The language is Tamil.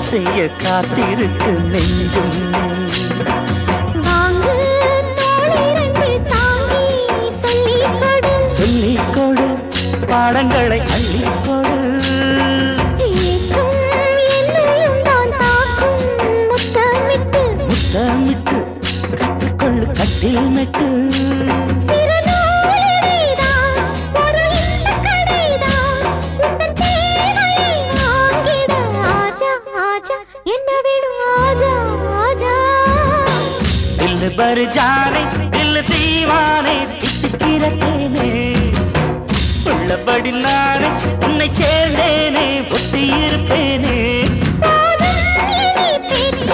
செய்ய காத்திருக்கு நெஞ்சும். சொல்லிக்கொடு பாடங்களை அள்ளிக்கொடு. முத்தமிட்டு கற்றுக்கொள்ளு கட்டில் மெட்டு. दिल भर जाने दिल दीवाने தித்திக்கிறேனே உள்ளபடி நானே உன்னை சேர்ந்தேனே ஒட்டி இருப்பேனே.